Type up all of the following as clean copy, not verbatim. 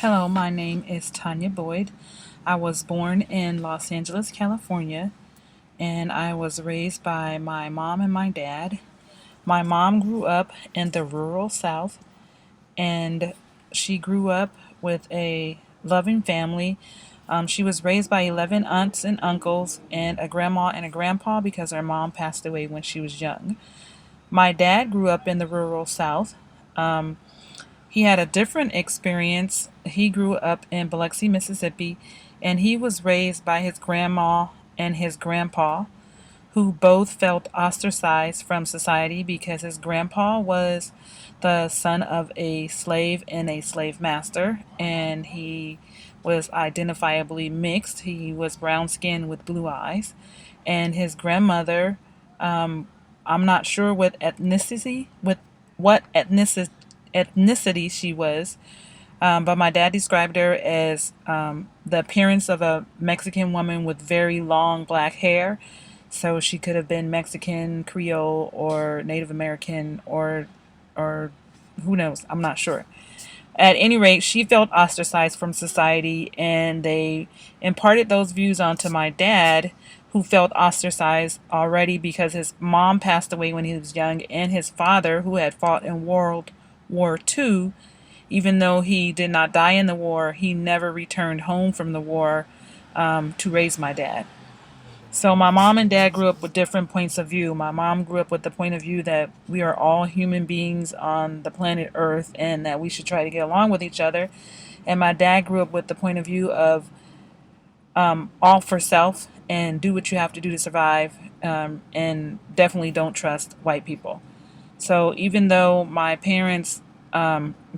Hello, my name is Tanya Boyd. I was born in Los Angeles, California, and I was raised by my mom and my dad. My mom grew up in the rural South, and she grew up with a loving family. She was raised by 11 aunts and uncles and a grandma and a grandpa because her mom passed away when she was young. My dad grew up in the rural South. He had a different experience. He grew up in Biloxi, Mississippi, and he was raised by his grandma and his grandpa, who both felt ostracized from society because his grandpa was the son of a slave and a slave master, and he was identifiably mixed. He was brown skinned with blue eyes, and his grandmother, I'm not sure what ethnicity she was, but my dad described her as the appearance of a Mexican woman with very long black hair. So she could have been Mexican, Creole, or Native American, or who knows? I'm not sure. At any rate, she felt ostracized from society, and they imparted those views onto my dad, who felt ostracized already because his mom passed away when he was young, and his father, who had fought in World War II, even though he did not die in the war, he never returned home from the war to raise my dad. So my mom and dad grew up with different points of view. My mom grew up with the point of view that we are all human beings on the planet Earth and that we should try to get along with each other. And my dad grew up with the point of view of all for self and do what you have to do to survive, and definitely don't trust white people. So even though my parents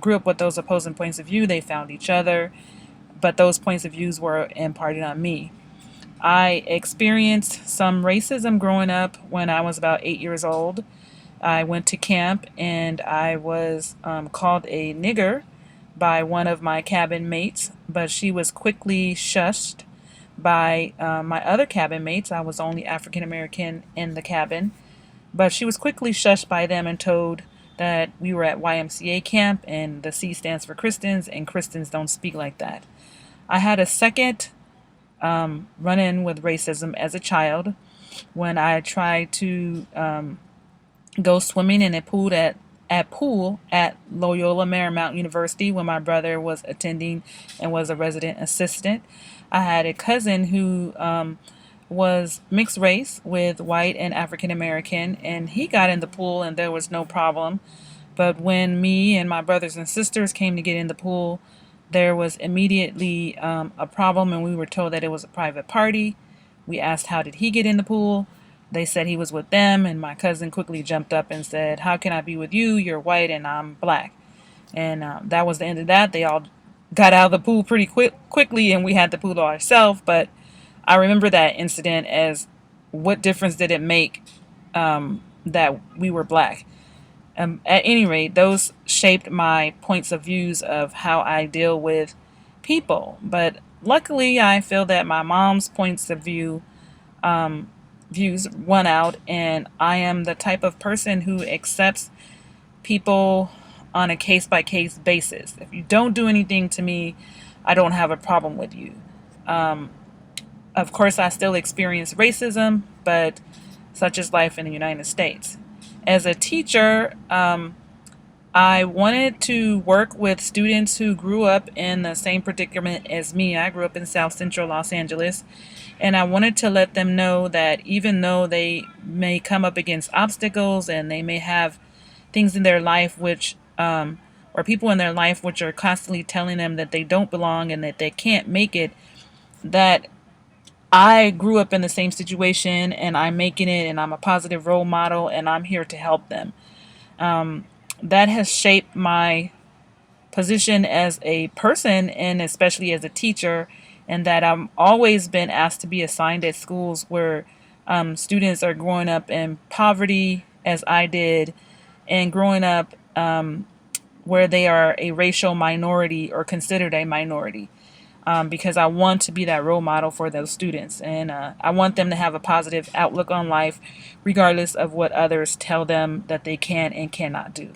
grew up with those opposing points of view, they found each other, but those points of views were imparted on me. I experienced some racism growing up when I was about 8 years old. I went to camp and I was called a nigger by one of my cabin mates, but she was quickly shushed by my other cabin mates. I was only African American in the cabin, but she was quickly shushed by them and told that we were at YMCA camp and the C stands for Christians and Christians don't speak like that. I had a second run in with racism as a child when I tried to go swimming in a pool at Loyola Marymount University when my brother was attending and was a resident assistant. I had a cousin who was mixed race with white and African American, and he got in the pool and there was no problem. But when me and my brothers and sisters came to get in the pool, there was immediately a problem, and we were told that it was a private party. We asked, how did he get in the pool? They said he was with them, and my cousin quickly jumped up and said, how can I be with you? You're white and I'm black. And that was the end of that. They all got out of the pool pretty quickly, and we had the pool to ourselves. But I remember that incident as, what difference did it make that we were black? At any rate, those shaped my points of views of how I deal with people. But luckily, I feel that my mom's points of views won out, and I am the type of person who accepts people on a case by case basis. If you don't do anything to me, I don't have a problem with you. Of course, I still experience racism, but such is life in the United States. As a teacher, I wanted to work with students who grew up in the same predicament as me. I grew up in South Central Los Angeles, and I wanted to let them know that even though they may come up against obstacles and they may have things in their life or people in their life which are constantly telling them that they don't belong and that they can't make it, that I grew up in the same situation and I'm making it and I'm a positive role model and I'm here to help them. That has shaped my position as a person and especially as a teacher, and that I've always been asked to be assigned at schools where students are growing up in poverty, as I did, and growing up where they are a racial minority or considered a minority, because I want to be that role model for those students. And I want them to have a positive outlook on life, regardless of what others tell them that they can and cannot do.